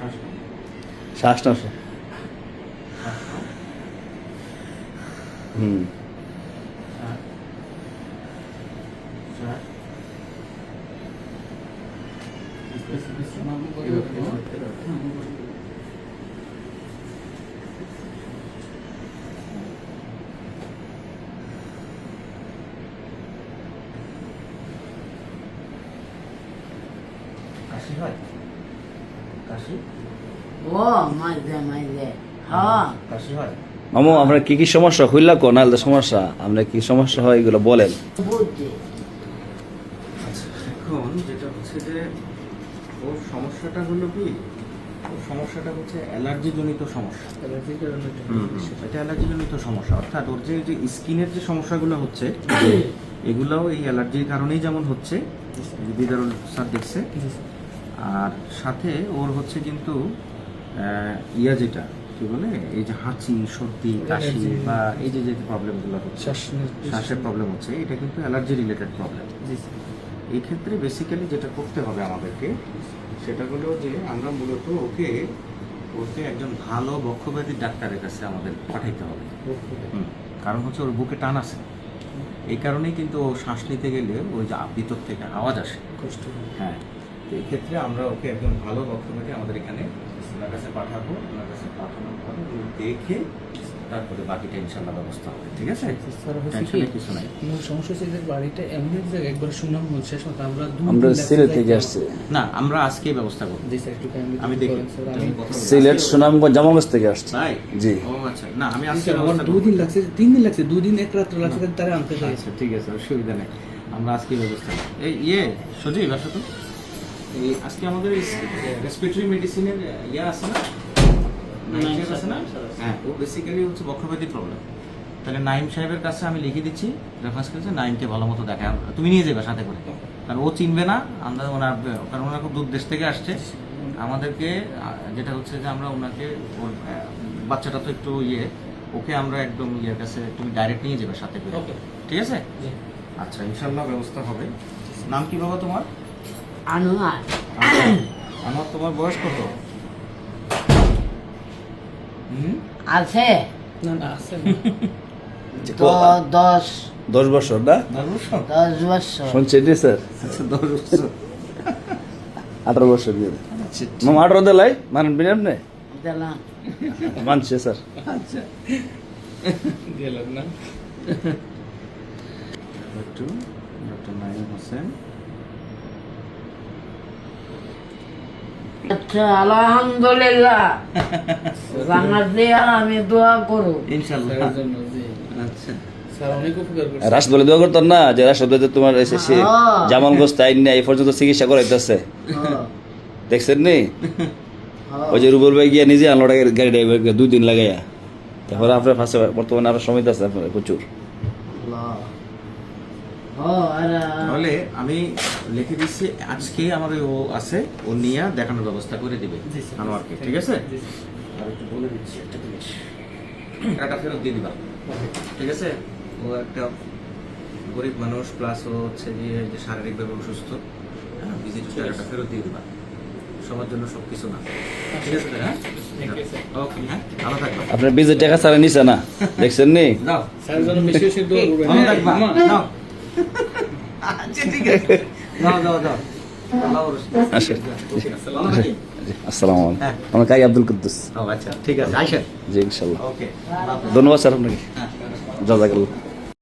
শ্বাস নষ্ট। হুম। কাশি হয়? কাশি? ও মাঝে মাঝে হ্যাঁ কাশি হয়? মামু আপনার কি কি সমস্যা হইলা কো নাহলে সমস্যা আপনার কি সমস্যা হয় এগুলো বলেন। বুঝছি আচ্ছা, এখন যেটা হচ্ছে যে ওর সমস্যাটা হলো কি, ওর সমস্যাটা হচ্ছে অ্যালার্জি জনিত সমস্যা। এটা অ্যালার্জি জনিত সমস্যা, অর্থাৎ ওর যে স্কিনের যে সমস্যাগুলো হচ্ছে এগুলোও এই অ্যালার্জির কারণেই যেমন হচ্ছে, দিদারুল স্যার দেখছে। আর সাথে ওর হচ্ছে কিন্তু যেটা কি বলে এই যে হাঁচি সর্দি কাশি বা এই যে যে প্রবলেমগুলো হচ্ছে, শ্বাসের প্রবলেম হচ্ছে, এটা কিন্তু অ্যালার্জি রিলেটেড প্রবলেম। এই ক্ষেত্রে বেসিক্যালি যেটা করতে হবে আমাদেরকে সেটা হলো যে আমরা মূলত ওকে একজন ভালো বক্ষব্যাধির ডাক্তারের কাছে আমাদের পাঠাইতে হবে। কারণ হচ্ছে ওর বুকে টান আছে, এই কারণেই কিন্তু ও শ্বাস নিতে গেলে ওই যে ভিতর থেকে আওয়াজ আসে, কষ্ট। হ্যাঁ, তো এই ক্ষেত্রে আমরা ওকে একজন ভালো বক্ষব্যাধি আমাদের এখানে ওনার কাছে পাঠাবো। ওনার কাছে পাঠানোর পরে উনি দেখে তারপরে বাকিটা ইনশাল্লাহ ব্যবস্থা হবে। ঠিক আছে, টেনশনের কিছু নাই। সমস্যা হচ্ছে যে বাড়িটা এমন এক জায়গায় একবার সুনাম হচ্ছে, আমরা সিলেট থেকে আসছি। না, আমরা আজকেই ব্যবস্থা করব। আমি দেখি সিলেট সুনামগঞ্জ জামালগঞ্জ থেকে আসছি। তাই? জি। ও আচ্ছা, না আমি আজকে আমার ব্যবস্থা 2 দিন লাগছে, 3 দিন লাগছে, 2 দিন এক রাত লাগছে তারা আনতে চাই। আচ্ছা ঠিক আছে, অসুবিধা নেই, আমরা আজকে ব্যবস্থা করব। এই সজীব আসো তো, এই আজকে আমাদের রেসপিরেটরি মেডিসিনের আছে না, নাইম আছে না? হ্যাঁ, ও বেসিক্যালি হচ্ছে বক্ষব্যাধি প্রবলেম। তাহলে নাইম সাহেবের কাছে আমি লিখে দিচ্ছি, রেফারেন্স করেছে, নাইমকে ভালো মতো দেখা, তুমি নিয়ে যাবে সাথে করে, কারণ ও চিনবে না আমরা ওনার, কারণ ওনার খুব দূর দেশ থেকে আসছে। আমাদেরকে যেটা হচ্ছে যে আমরা ওনাকে, ওর বাচ্চাটা তো একটু ওকে আমরা একদম কাছে তুমি ডাইরেক্ট নিয়ে যাবে সাথে করে, ঠিক আছে? আচ্ছা, ইনশাল্লাহ ব্যবস্থা হবে। নাম কি বাবা তোমার? আনোয়ার আমার, তোমার বয়স কত? আছে না না আছে 10 বছর না? 10 বছর শুনছেন নি স্যার? আচ্ছা, 10 বছর। 18 বছর দিয়ে মাম 18 দিলাই মানেন বিনা আপনি দিলাম মানছে স্যার। আচ্ছা, গেলাম না। ডক্টর নাইম হোসেন। আচ্ছা, আলহামদুলিল্লাহ জান্নাত দিয়া আমি দোয়া করব ইনশাআল্লাহ। স্যারের জন্য জি। আচ্ছা, স্যার অনেক উপকার করছে। রাষ্ট্র বলে দোয়া করতেন না যে রাষ্ট্র বলে তোমার এসে জামালগঞ্জ তাই না এই পর্যন্ত চিকিৎসা করাইতেছে, দেখছেন নি? ওই যে রুবুল ভাই গিয়া নিজে আনলো গাড়ি ড্রাইভার 2 দিন লাগাইয়া, তারপরে আপনার পাশে বর্তমানে আপনার সময় আছে আপনার প্রচুর। তাহলে আমি লিখে দিচ্ছি, আজকে আমার ও আছে, ও নিয়ে দেখানোর ব্যবস্থা করে দিবে আনোয়ারকে, ঠিক আছে? আর একটু বলে দিচ্ছি একটা জিনিস, টাকা ফেরত দিয়ে দিবা, ঠিক আছে? ও একটা গরিব মানুষ, প্লাস ও হচ্ছে যে শারীরিকভাবে অসুস্থ, হ্যাঁ, ভিজিট টাকাটা ফেরত দিয়ে দিবা। সবার জন্য সব কিছু না, ঠিক আছে? হ্যাঁ, ওকে, হ্যাঁ, ভালো থাকবা। আপনার বিজের টাকা ছাড়া নিছে না, দেখছেন নি? দাও, স্যারের জন্য বেশি বেশি দোয়া করবেন। ভালো থাকবা, দাও। আচ্ছা ঠিক আছে, দাও দাও দাও। আসেন। ভালো থাকি। আসসালামু আলাইকুম। হ্যাঁ। আমার কাই আব্দুল কুদ্দুস। ও আচ্ছা, ঠিক আছে, আইসেন। জি ইনশাল্লাহ। ওকে, ধন্যবাদ স্যার আপনাকে, হ্যাঁ। জাযাকাল্লাহ।